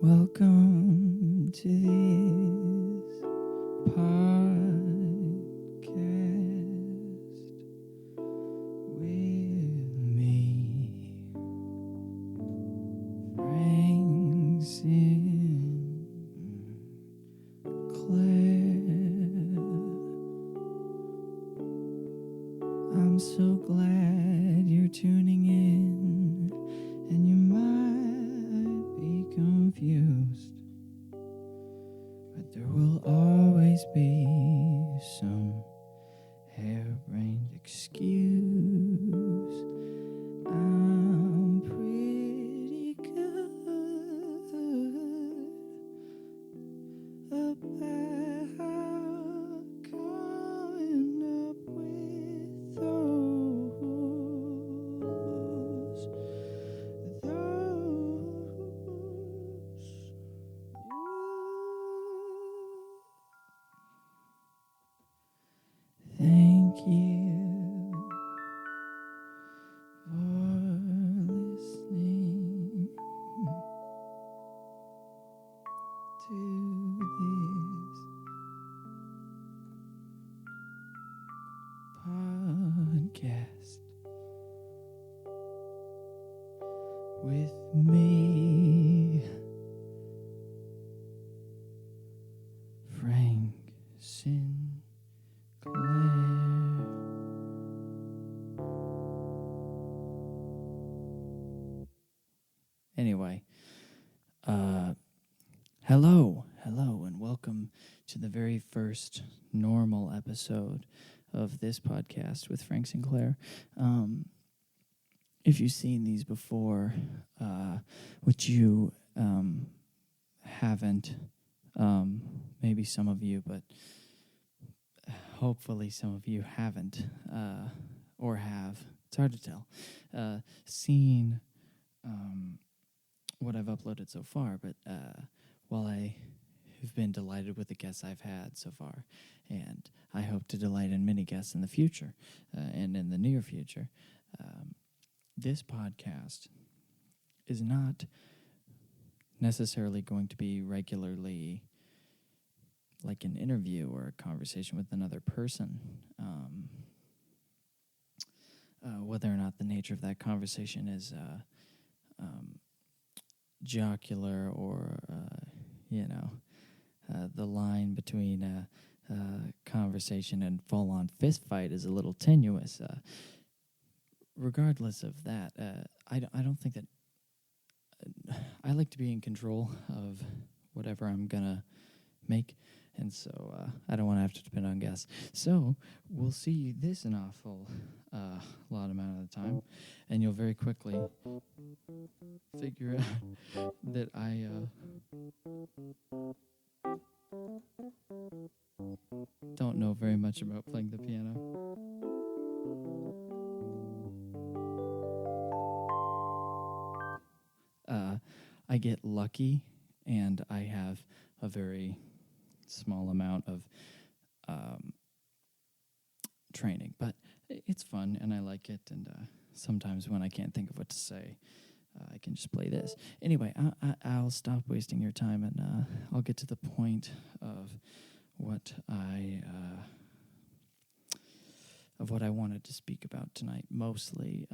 Welcome to this podcast with me, Frank Sinclair. I'm so glad you're tuning in, and you might be confused, but there will always be some harebrained excuse. I'm pretty good about coming up with those. Thank you for listening to this podcast with me, Frank Sinclair. Anyway, hello, and welcome to the very first normal episode of this podcast with Frank Sinclair. If you've seen these before, which you haven't, maybe some of you, but hopefully some of you haven't, or have, it's hard to tell, seen what I've uploaded so far, but while I have been delighted with the guests I've had so far, and I hope to delight in many guests in the future, and in the near future, this podcast is not necessarily going to be regularly like an interview or a conversation with another person. Whether or not the nature of that conversation is jocular or, the line between conversation and full-on fist fight is a little tenuous. Regardless of that, I don't think that I like to be in control of whatever I'm gonna make, and so I don't want to have to depend on guests. So we'll see this an awful lot amount of the time, and you'll very quickly figure out that I don't know very much about playing the piano. I get lucky, and I have a very small amount of training, but it's fun, and I like it, and sometimes when I can't think of what to say, I can just play this. Anyway, I'll stop wasting your time, and I'll get to the point of what I wanted to speak about tonight. Mostly,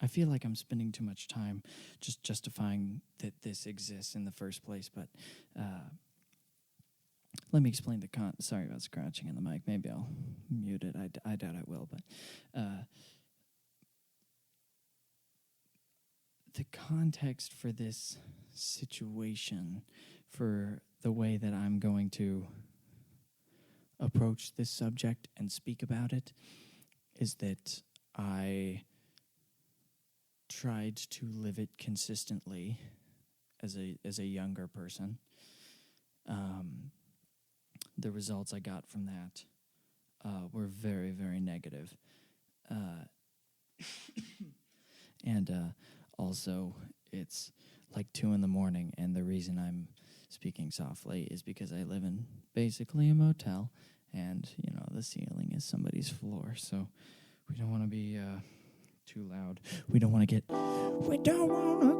I feel like I'm spending too much time just justifying that this exists in the first place, but let me explain the sorry about scratching in the mic. Maybe I'll mute it. I doubt I will, but the context for this situation, for the way that I'm going to approach this subject and speak about it, is that I tried to live it consistently as a younger person. The results I got from that were very, very negative. And also, it's like 2 a.m, and the reason I'm speaking softly is because I live in basically a motel, and, the ceiling is somebody's floor, so we don't want to be too loud. We don't want to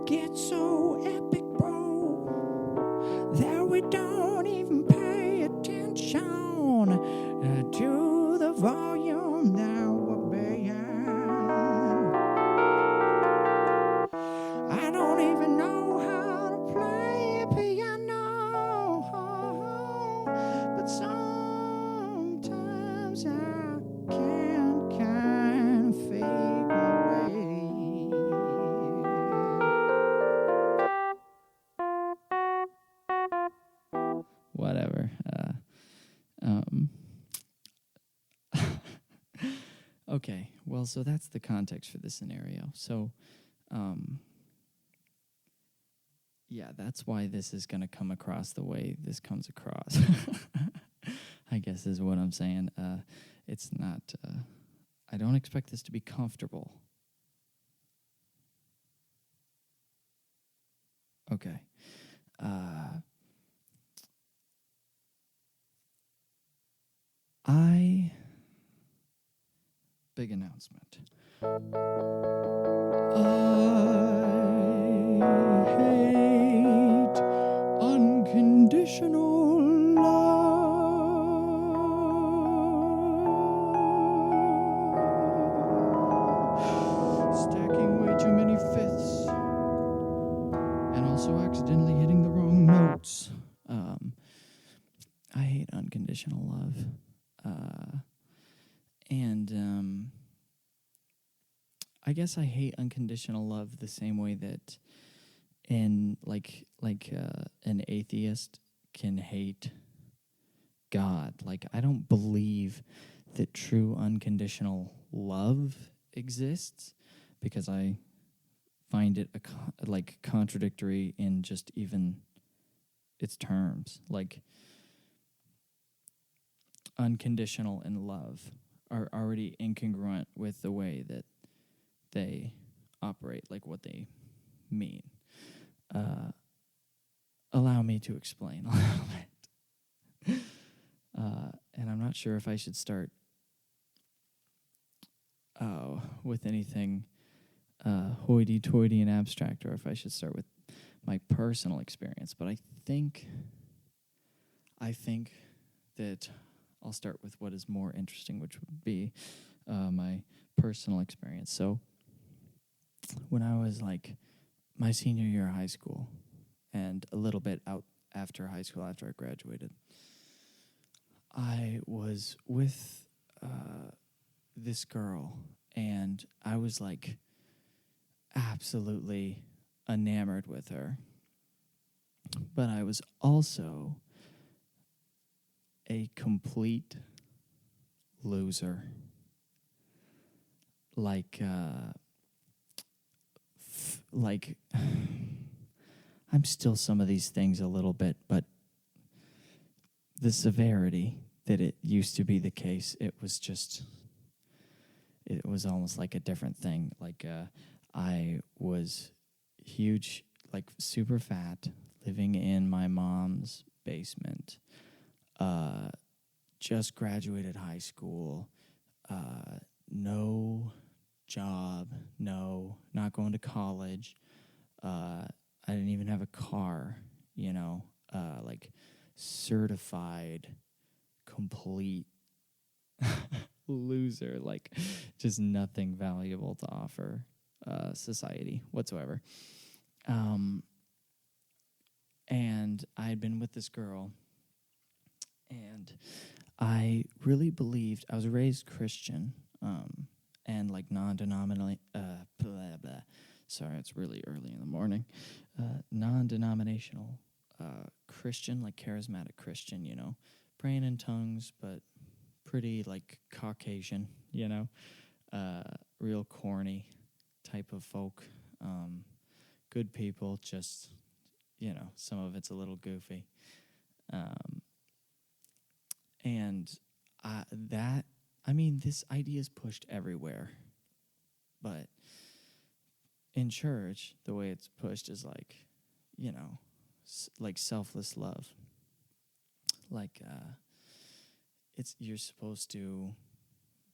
get so epic, bro, that we don't even pay attention to the volume that we're paying. I don't even know how to play piano, but sometimes I can kind of fake my way. Whatever. Okay, well, so that's the context for this scenario. So, yeah, that's why this is going to come across the way this comes across. I guess is what I'm saying. It's not, I don't expect this to be comfortable. Okay. Big announcement. I hate unconditional love. Stacking way too many fifths. And also accidentally hitting the wrong notes. I hate unconditional love. And I guess I hate unconditional love the same way that an atheist can hate God. Like, I don't believe that true unconditional love exists because I find it contradictory in just even its terms. Like, unconditional and love are already incongruent with the way that they operate, like what they mean. Allow me to explain a little bit. And I'm not sure if I should start with anything hoity-toity and abstract, or if I should start with my personal experience. But I think that I'll start with what is more interesting, which would be my personal experience. So when I was my senior year of high school and a little bit out after high school, after I graduated, I was with this girl, and I was absolutely enamored with her. But I was also a complete loser. I'm still some of these things a little bit, but the severity that it used to be the case, it was almost like a different thing. I was huge, super fat, living in my mom's basement, just graduated high school, no job, not going to college. I didn't even have a car, certified, complete loser, just nothing valuable to offer society whatsoever. And I had been with this girl, and I really believed, I was raised Christian, and non-denominational, sorry, it's really early in the morning, non-denominational Christian, charismatic Christian, praying in tongues, but pretty Caucasian, real corny type of folk, good people, just, some of it's a little goofy. And this idea is pushed everywhere, but in church, the way it's pushed is selfless love. You're supposed to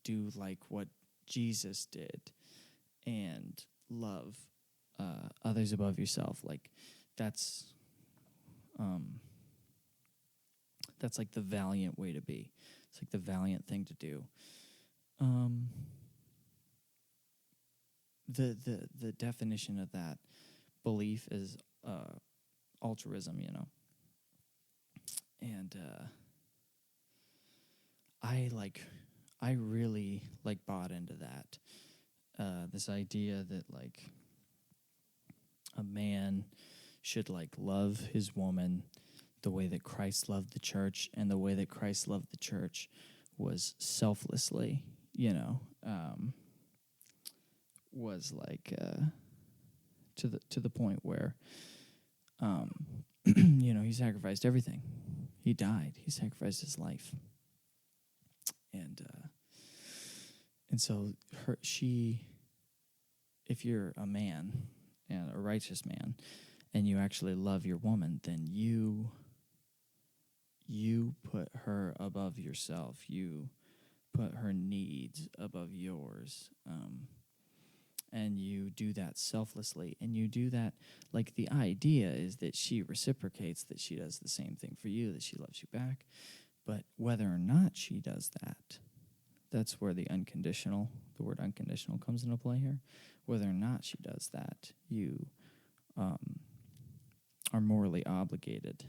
do what Jesus did, and love others above yourself. Like that's like the valiant way to be. It's like the valiant thing to do. The definition of that belief is altruism, you know. And I really like bought into that. This idea that like a man should like love his woman the way that Christ loved the church, and the way that Christ loved the church was selflessly, you know, was like to the point where you know, he sacrificed everything. He died. He sacrificed his life. And so if you're a man, and a righteous man, and you actually love your woman, then you put her above yourself. You put her needs above yours. And you do that selflessly. And you do that, like, the idea is that she reciprocates, that she does the same thing for you, that she loves you back. But whether or not she does that, that's where the word unconditional comes into play here. Whether or not she does that, you are morally obligated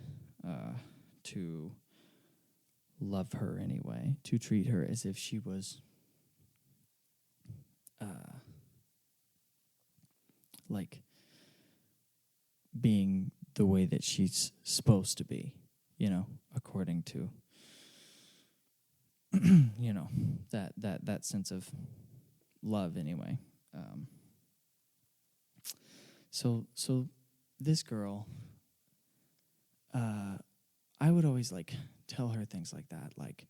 to love her anyway, to treat her as if she was like being the way that she's supposed to be, you know, according to you know, that sense of love anyway. So this girl, I would always like tell her things like that, like,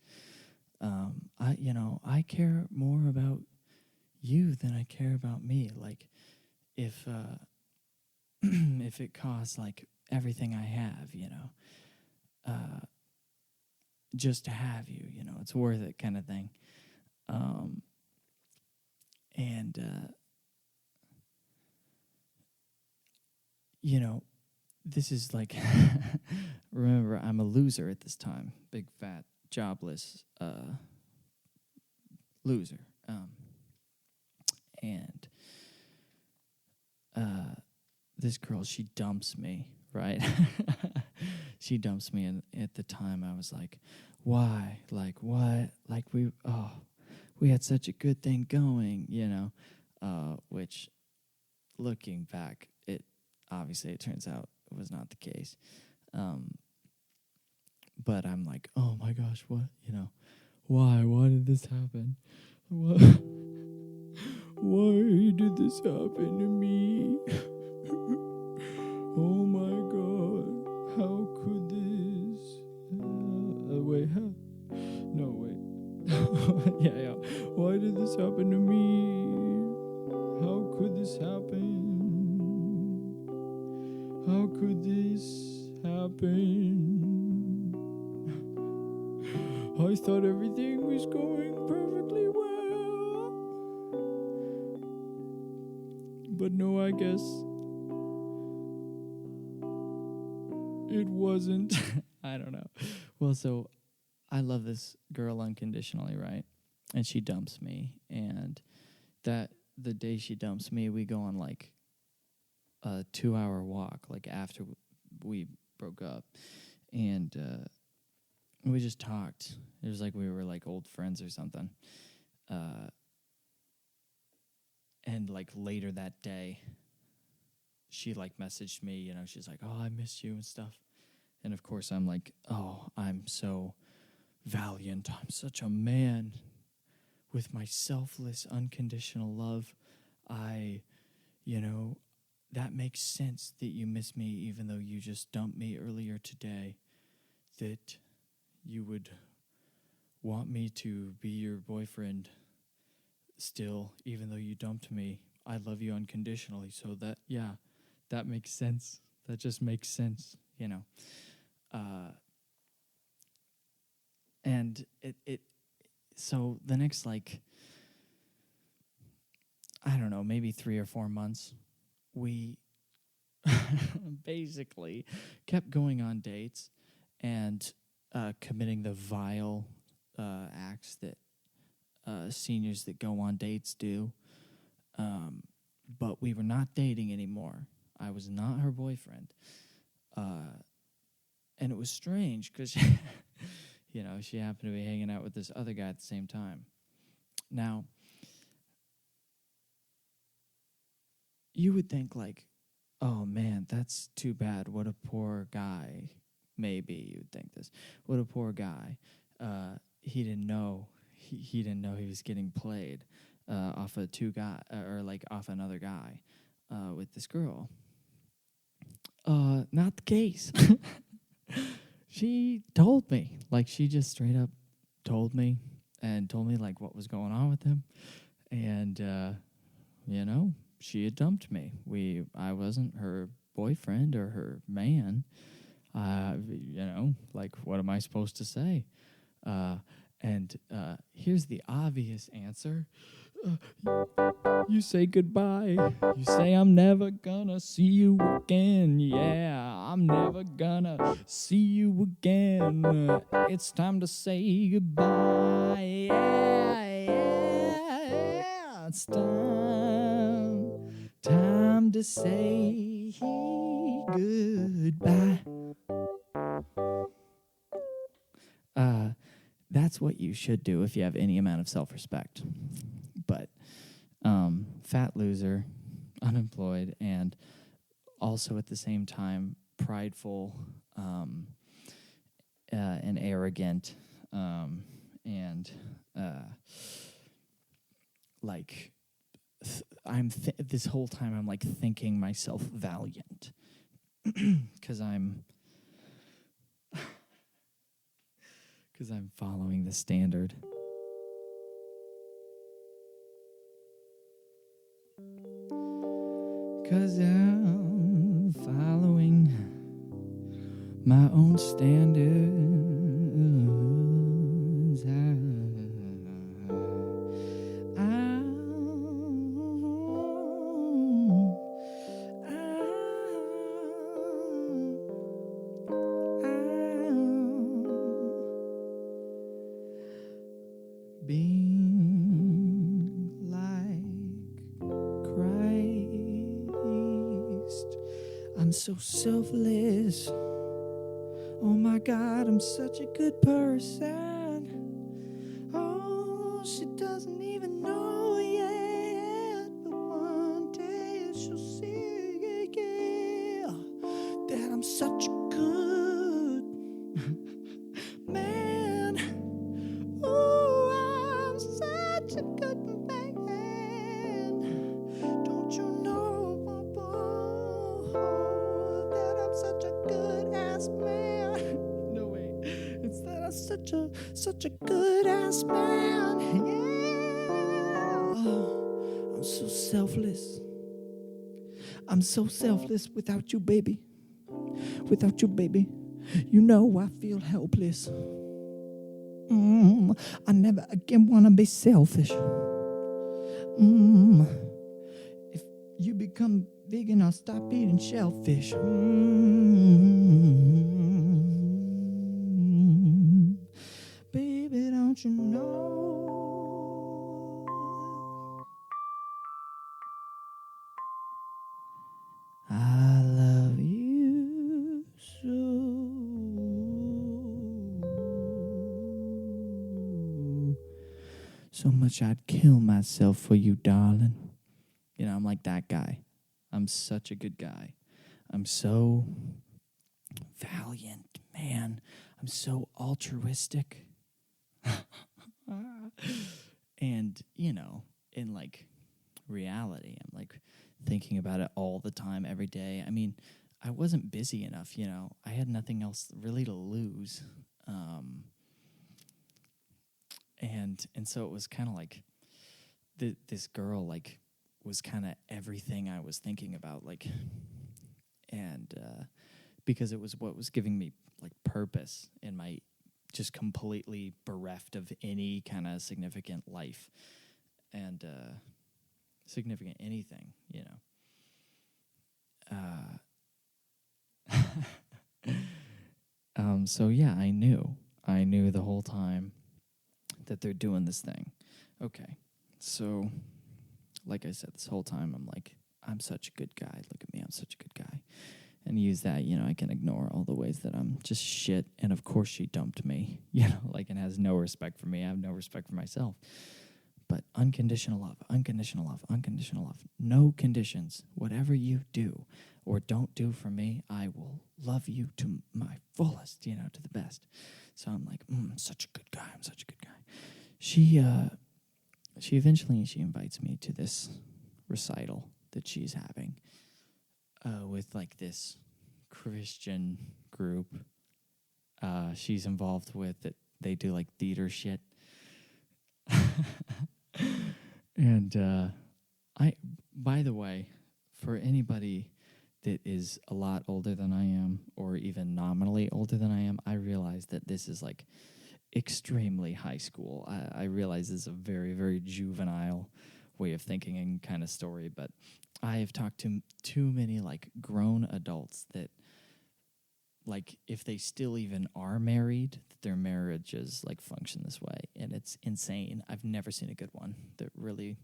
I care more about you than I care about me. Like, if if it costs like everything I have, you know, just to have you, you know, it's worth it, kind of thing. And you know, this is like, remember, I'm a loser at this time, big fat jobless loser, and this girl, she dumps me, right? She dumps me, and at the time I was like, why? Like, what? Like, we had such a good thing going, you know, which, looking back, it turns out it was not the case. But I'm like, oh my gosh, what? You know, why? Why did this happen? Why did this happen to me? Oh my God, how could this? Wait, huh? No, wait. yeah. Why did this happen to me? How could this happen? How could this happen? I thought everything was going perfectly well. But no, I guess it wasn't. I don't know. Well, so I love this girl unconditionally, right? And she dumps me. And the day she dumps me, we go on like a 2-hour walk, like after we broke up. And we just talked. It was like we were like old friends or something. And like later that day, she like messaged me, you know, she's like, oh, I miss you and stuff. And of course I'm like, oh, I'm so valiant. I'm such a man with my selfless, unconditional love. That makes sense that you miss me even though you just dumped me earlier today. That you would want me to be your boyfriend still, even though you dumped me. I love you unconditionally. So that makes sense. That just makes sense, you know. And so the next, like, I don't know, maybe 3 or 4 months, we basically kept going on dates and committing the vile acts that seniors that go on dates do. But we were not dating anymore. I was not her boyfriend. And it was strange because, she happened to be hanging out with this other guy at the same time. Now, you would think like, oh man, that's too bad. What a poor guy. Maybe you'd think this. What a poor guy. He didn't know. He didn't know he was getting played off of off another guy with this girl. Not the case. She told me, like she just straight up told me like what was going on with him, and she had dumped me. I wasn't her boyfriend or her man. Like what am I supposed to say? And here's the obvious answer. You say goodbye. You say I'm never gonna see you again. Yeah, I'm never gonna see you again. It's time to say goodbye. Yeah. It's time to say goodbye. That's what you should do if you have any amount of self-respect. But fat loser, unemployed, and also at the same time prideful and arrogant, and like this whole time I'm like thinking myself valiant because I'm following the standard. Because I'm following my own standards. Being like Christ, I'm so selfless. Oh my God, I'm such a good person. Oh, she doesn't even know yet, but one day she'll see, yeah, that I'm such a good man. Ooh, I'm such a good man. Don't you know, that I'm such a good ass man? No way. It's that I'm such a good ass man. Yeah. Oh, I'm so selfless. I'm so selfless without you, baby. Without you, baby. You know I feel helpless. I never again want to be selfish. If you become vegan, I'll stop eating shellfish. Baby, don't you know? I love you so much I'd kill myself for you, darling. I'm like that guy. I'm such a good guy. I'm so valiant, man. I'm so altruistic. And, in like reality, I'm like thinking about it all the time, every day. I mean, I wasn't busy enough, I had nothing else really to lose. And so it was kind of like this girl like was kind of everything I was thinking about, like, and because it was what was giving me like purpose in my just completely bereft of any kind of significant life. And significant anything, So yeah, I knew the whole time that they're doing this thing. Okay, so like I said, this whole time I'm like, I'm such a good guy. Look at me, I'm such a good guy. And use that, I can ignore all the ways that I'm just shit. And of course she dumped me, and has no respect for me. I have no respect for myself. But unconditional love, unconditional love, unconditional love. No conditions. Whatever you do or don't do for me, I will love you to my fullest, to the best. So I'm like, such a good guy. I'm such a good guy. She eventually invites me to this recital that she's having with like this Christian group she's involved with that they do like theater shit. And by the way, for anybody that is a lot older than I am, or even nominally older than I am, I realize that this is like extremely high school. I realize this is a very, very juvenile way of thinking and kind of story, but I have talked to too many like grown adults that, like, if they still even are married, their marriages like function this way, and it's insane. I've never seen a good one that really,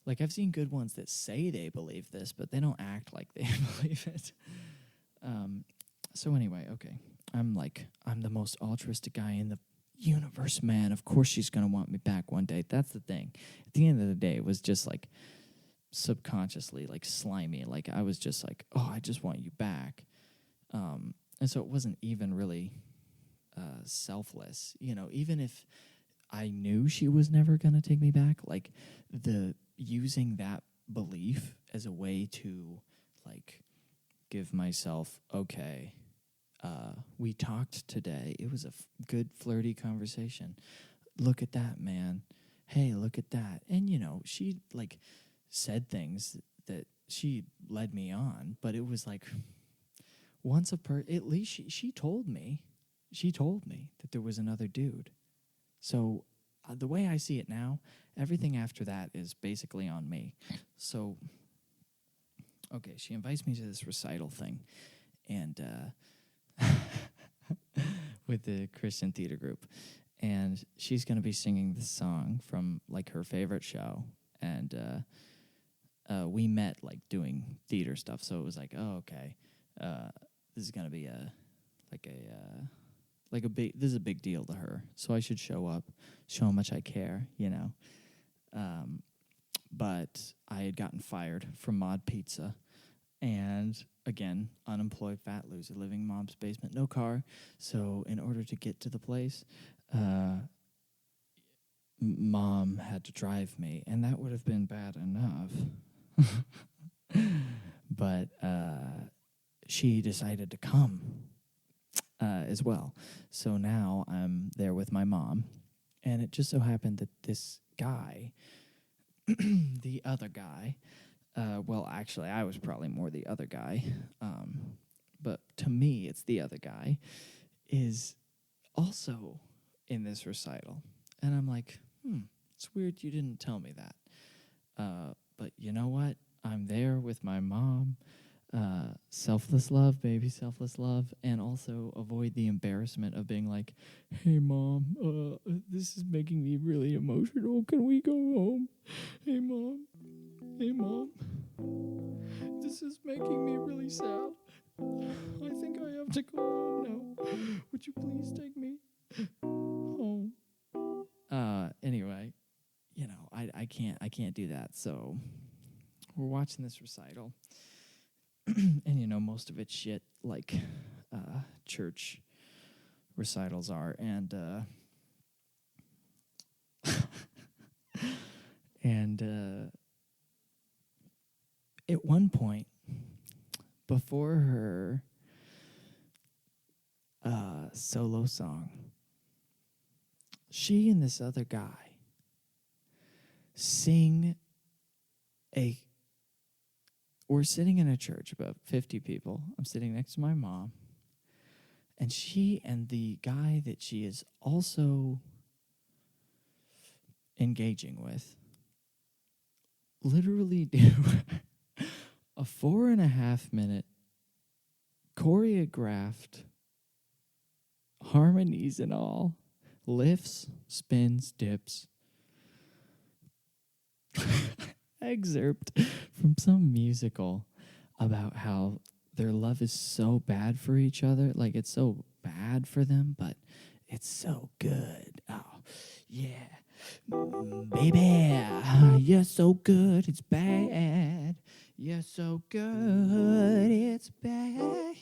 like, I've seen good ones that say they believe this, but they don't act like they believe it. So anyway, okay, I'm the most altruistic guy in the universe, man. Of course she's gonna want me back one day. That's the thing. At the end of the day, it was just like subconsciously like slimy. Like I was just like, oh, I just want you back. And so it wasn't even really selfless, even if I knew she was never going to take me back, like the using that belief as a way to like give myself, okay, we talked today. It was a good flirty conversation. Look at that, man. Hey, look at that. And, she like said things that she led me on, but it was like at least she told me that there was another dude. So the way I see it now, everything after that is basically on me. So, okay, she invites me to this recital thing, and with the Christian theater group, and she's going to be singing this song from like her favorite show, and we met like doing theater stuff, so it was like, oh, okay, this is going to be this is a big deal to her, so I should show up, show how much I care, But I had gotten fired from Mod Pizza, and again, unemployed fat loser living in mom's basement, no car. So in order to get to the place, mom had to drive me, and that would have been bad enough. But she decided to come as well. So now I'm there with my mom, and it just so happened that this guy, the other guy, well, actually, I was probably more the other guy, but to me, it's the other guy, is also in this recital. And I'm like, it's weird you didn't tell me that. But you know what? I'm there with my mom. Selfless love, baby, selfless love, and also avoid the embarrassment of being like, hey, Mom, this is making me really emotional. Can we go home? Hey, Mom. Hey, Mom. This is making me really sad. I think I have to go home now. Would you please take me home? Anyway, I can't do that. So we're watching this recital. And, most of it's shit like church recitals are. And and at one point, before her solo song, she and this other guy we're sitting in a church, about 50 people. I'm sitting next to my mom, and she and the guy that she is also engaging with, literally do a 4.5 minute choreographed harmonies and all, lifts, spins, dips, excerpt from some musical about how their love is so bad for each other. Like, it's so bad for them, but it's so good. Oh, yeah. Baby, you're so good, it's bad. You're so good, it's bad.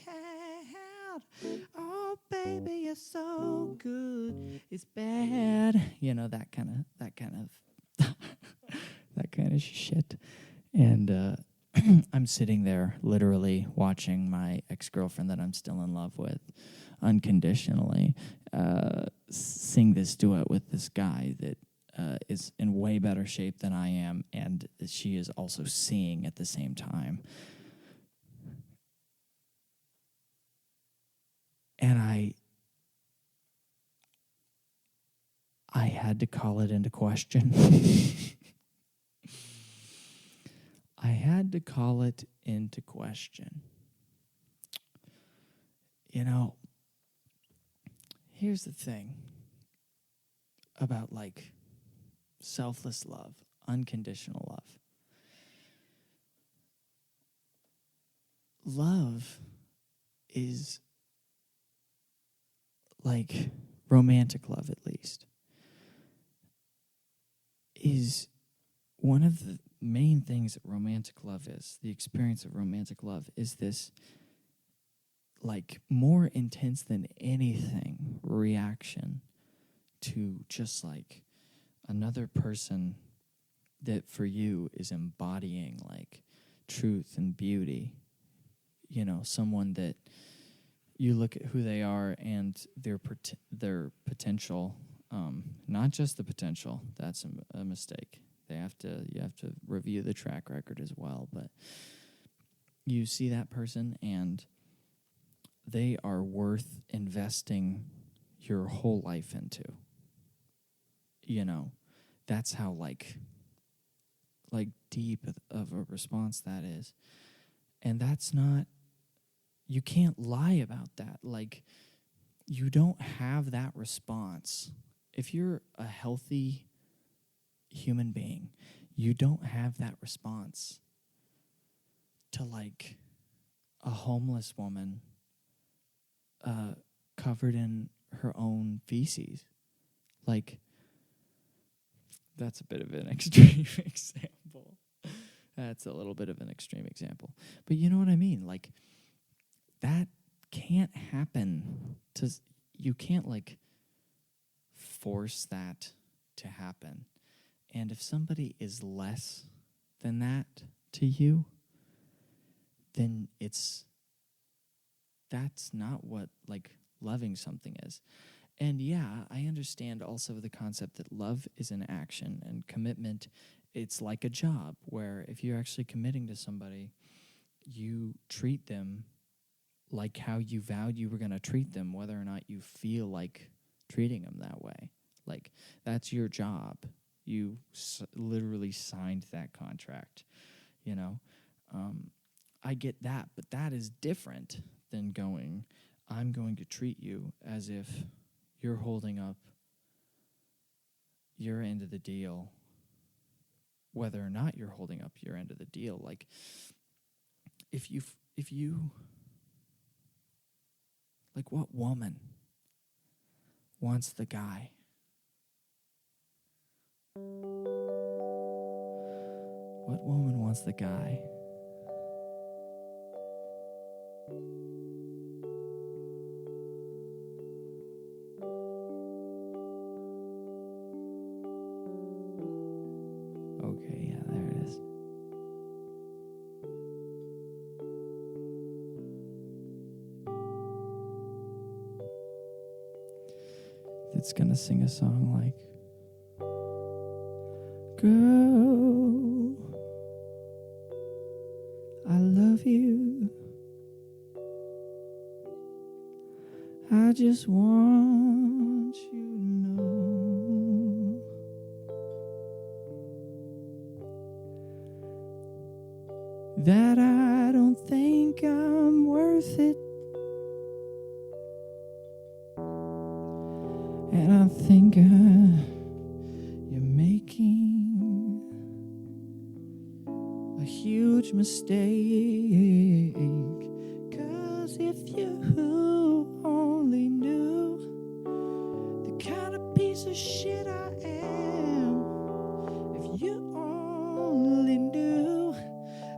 Oh, baby, you're so good, it's bad. You know, that kind of that kind of shit. And I'm sitting there literally watching my ex-girlfriend that I'm still in love with unconditionally sing this duet with this guy that is in way better shape than I am, and she is also seeing at the same time. And I had to call it into question. I had to call it into question. You know, here's the thing about, like, selfless love, unconditional love. Love is, like, romantic love, at least, is one of the main things that romantic love is. The experience of romantic love is this, like, more intense than anything reaction to just, like, another person that for you is embodying, like, truth and beauty. You know, someone that you look at who they are and their potential, not just the potential. That's a mistake. You have to review the track record as well. But you see that person and they are worth investing your whole life into. You know, that's how like deep of a response that is. And that's not, you can't lie about that. Like, you don't have that response. If you're a healthy human being, you don't have that response to, like, a homeless woman covered in her own feces. Like, that's a bit of an extreme example. That's a little bit of an extreme example. But you know what I mean? Like, that can't happen. You can't, like, force that to happen. And if somebody is less than that to you, then that's not what, like, loving something is. And yeah, I understand also the concept that love is an action and commitment. It's like a job where if you're actually committing to somebody, you treat them like how you vowed you were going to treat them, whether or not you feel like treating them that way. Like, that's your job. You literally signed that contract, you know? I get that, but that is different than going, I'm going to treat you as if you're holding up your end of the deal, whether or not you're holding up your end of the deal. Like, if you, like, what woman wants the guy? What woman wants the guy okay, yeah, there it is. It's gonna sing a song like, girl, I love you. I just want you to know that I don't think I'm worth it. And I think you're making a huge mistake. 'Cause if you only knew the kind of piece of shit I am, if you only knew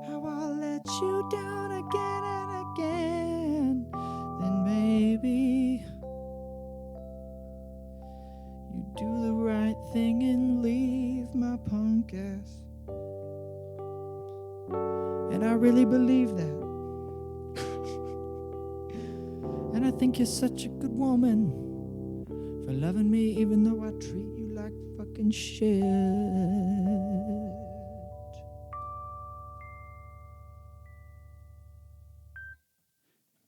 how I let you down again and again, then maybe you do the right thing and leave my punk ass. And I really believe that. And I think you're such a good woman for loving me even though I treat you like fucking shit.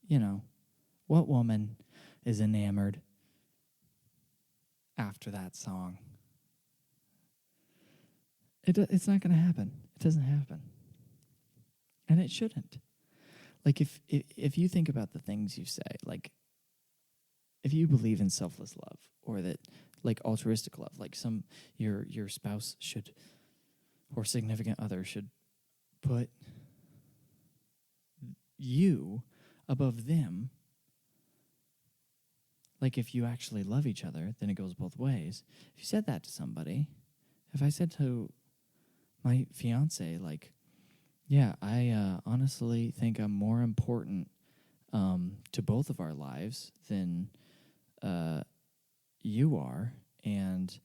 You know, what woman is enamored after that song? It's not going to happen. It doesn't happen. And it shouldn't. Like, if you think about the things you say, like, if you believe in selfless love, or that, like, altruistic love, like your spouse should, or significant other should put you above them, like, if you actually love each other, then it goes both ways. If you said that to somebody, if I said to my fiance, like, yeah, I honestly think I'm more important to both of our lives than you are, and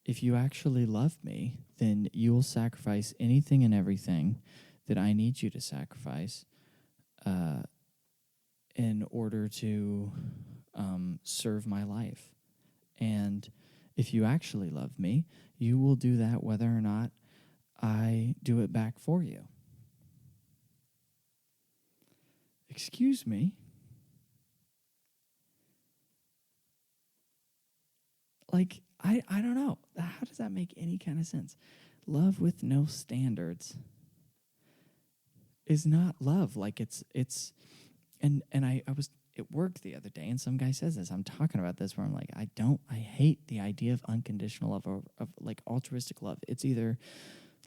if you actually love me, then you will sacrifice anything and everything that I need you to sacrifice in order to serve my life. And if you actually love me, you will do that whether or not I do it back for you. Excuse me? Like, I don't know. How does that make any kind of sense? Love with no standards is not love. Like, it's and I was at work the other day, and some guy says this. I'm talking about this where I'm like, I hate the idea of unconditional love, or of like altruistic love. It's either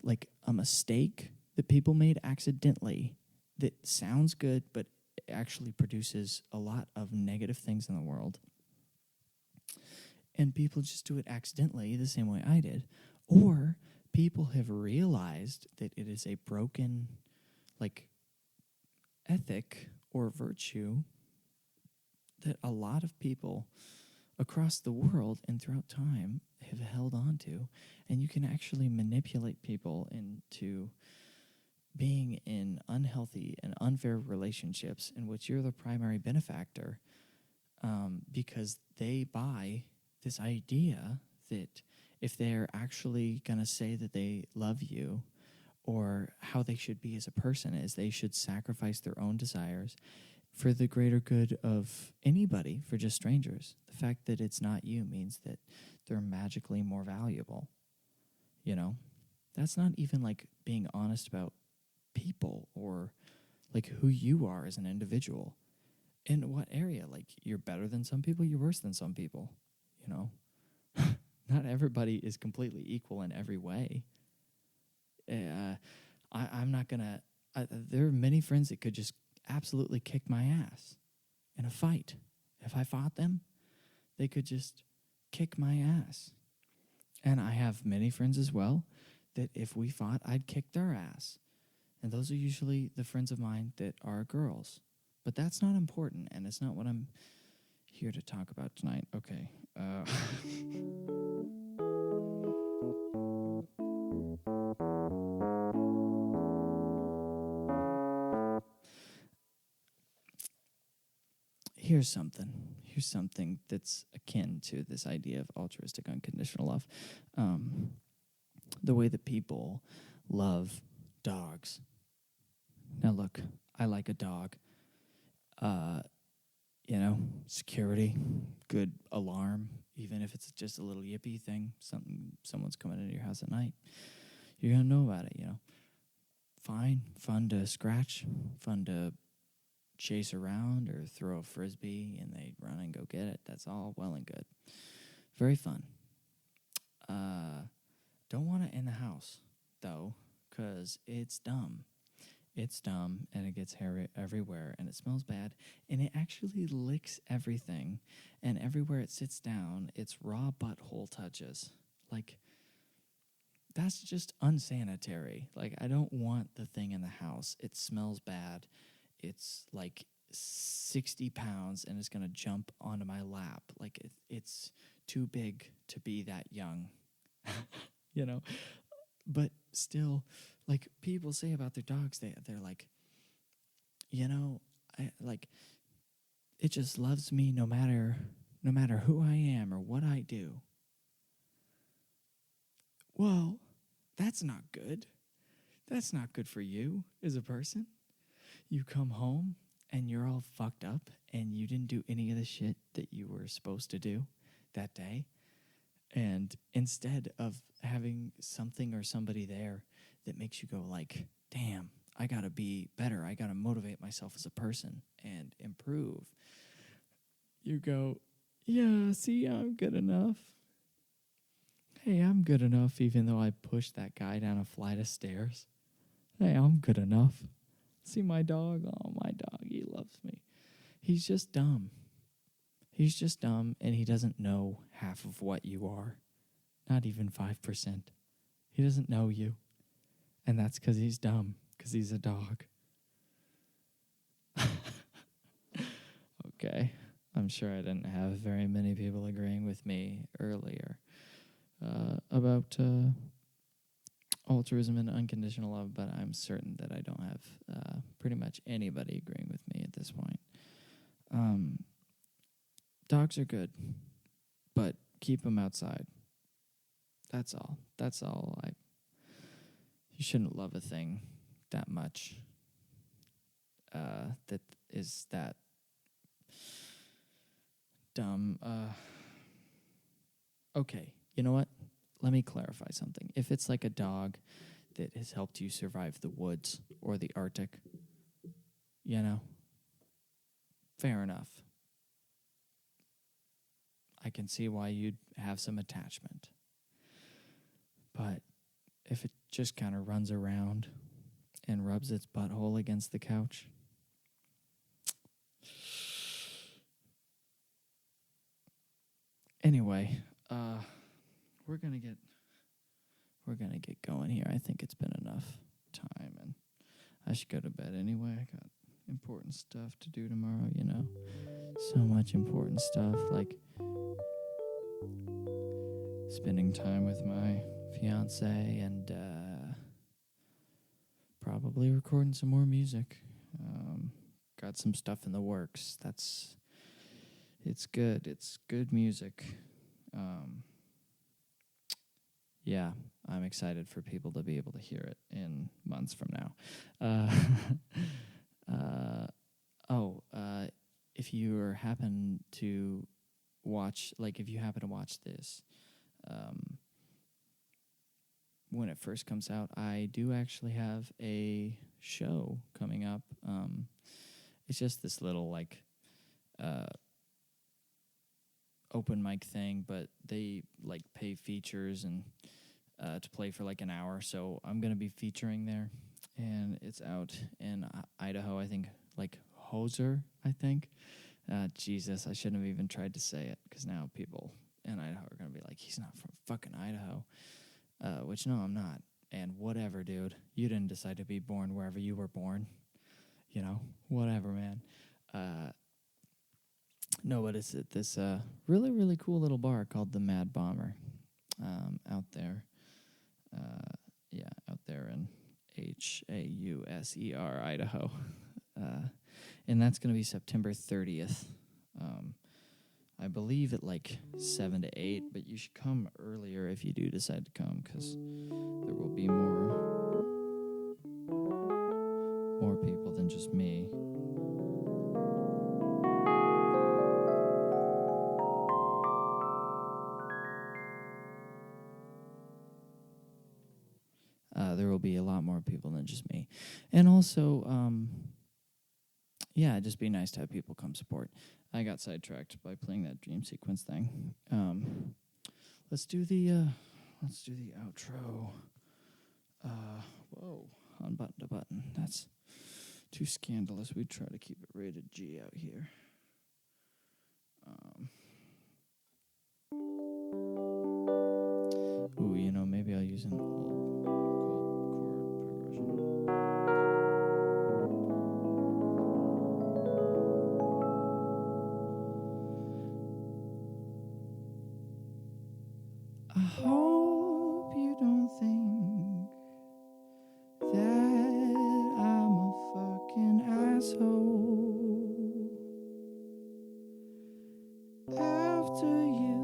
like a mistake that people made accidentally that sounds good, but actually produces a lot of negative things in the world. And people just do it accidentally the same way I did. Or people have realized that it is a broken, like, ethic or virtue that a lot of people across the world and throughout time have held on to. And you can actually manipulate people into being in unhealthy and unfair relationships in which you're the primary benefactor, because they buy this idea that if they're actually going to say that they love you, or how they should be as a person is they should sacrifice their own desires for the greater good of anybody, for just strangers. The fact that it's not you means that they're magically more valuable. You know? That's not even like being honest about people, or like who you are as an individual. In what area? Like, you're better than some people, you're worse than some people. You know? Not everybody is completely equal in every way. I'm not going to... there are many friends that could just absolutely kick my ass in a fight. If I fought them, they could just kick my ass. And I have many friends as well that if we fought, I'd kick their ass. And those are usually the friends of mine that are girls. But that's not important, and it's not what I'm here to talk about tonight. Okay. Here's something that's akin to this idea of altruistic unconditional love. The way that people love dogs. Now look, I like a dog. Security, good alarm, even if it's just a little yippy thing, someone's coming into your house at night. You're going to know about it, fun to scratch, fun to chase around or throw a frisbee and they run and go get it. That's all well and good. Very fun. Don't want it in the house, though, because it's dumb. It's dumb, and it gets hair everywhere, and it smells bad, and it actually licks everything, and everywhere it sits down, it's raw butthole touches. Like, that's just unsanitary. Like, I don't want the thing in the house. It smells bad. It's like 60 pounds, and it's going to jump onto my lap. Like, it's too big to be that young. You know, but still, like people say about their dogs, they're like, I it just loves me no matter who I am or what I do. Well, that's not good. That's not good for you as a person. You come home and you're all fucked up and you didn't do any of the shit that you were supposed to do that day. And instead of having something or somebody there that makes you go like, damn, I got to be better. I got to motivate myself as a person and improve. You go, yeah, see, I'm good enough. Hey, I'm good enough even though I pushed that guy down a flight of stairs. Hey, I'm good enough. See my dog? Oh, my dog, he loves me. He's just dumb. He's just dumb, and he doesn't know half of what you are. Not even 5%. He doesn't know you. And that's because he's dumb, because he's a dog. Okay. I'm sure I didn't have very many people agreeing with me earlier about altruism and unconditional love, but I'm certain that I don't have pretty much anybody agreeing with me at this point. Dogs are good, but keep them outside. That's all. You shouldn't love a thing that much. That is that dumb. Okay, you know what? Let me clarify something. If it's like a dog that has helped you survive the woods or the Arctic, fair enough. I can see why you'd have some attachment. But if it just kind of runs around and rubs its butthole against the couch, anyway, we're gonna get going here. I think it's been enough time, and I should go to bed anyway. I got important stuff to do tomorrow. So much important stuff, like spending time with my fiance and probably recording some more music. Got some stuff in the works. It's good. It's good music. Yeah, I'm excited for people to be able to hear it in months from now. If you happen to watch this, when it first comes out, I do actually have a show coming up. It's just this little open mic thing, but they pay features and to play for an hour. So I'm gonna be featuring there, and it's out in Idaho. I think Hoser. I think. Jesus, I shouldn't have even tried to say it because now people in Idaho are gonna be like, he's not from fucking Idaho. Which no, I'm not. And whatever, dude. You didn't decide to be born wherever you were born. Whatever, man. No, but it's at this really, really cool little bar called the Mad Bomber out there. Out there in Hauser, Idaho. And that's going to be September 30th. I believe at 7 to 8, but you should come earlier if you do decide to come, because there will be more people than just me. There will be a lot more people than than just me. And also, yeah, just be nice to have people come support. I got sidetracked by playing that dream sequence thing. Let's do the outro. Whoa, on button to button. That's too scandalous. We try to keep it rated G out here. Ooh, maybe I'll use an old chord progression. I hope you don't think that I'm a fucking asshole after you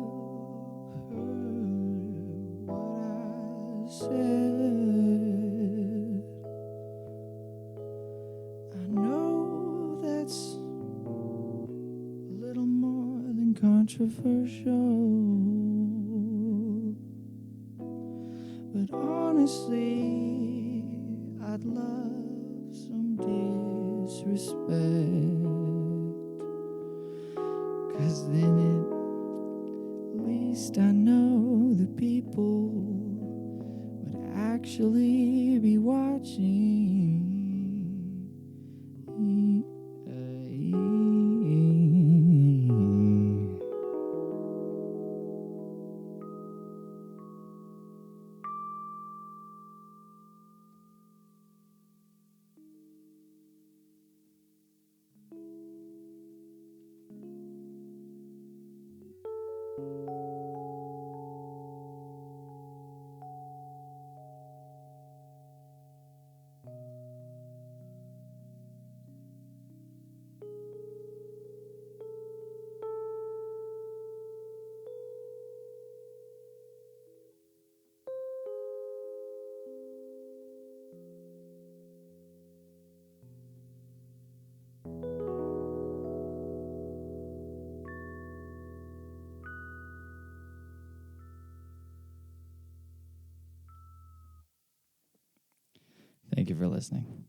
heard what I said. I know that's a little more than controversial, but honestly, I'd love some disrespect, 'cause then at least I know the people would actually be watching. Thank you for listening.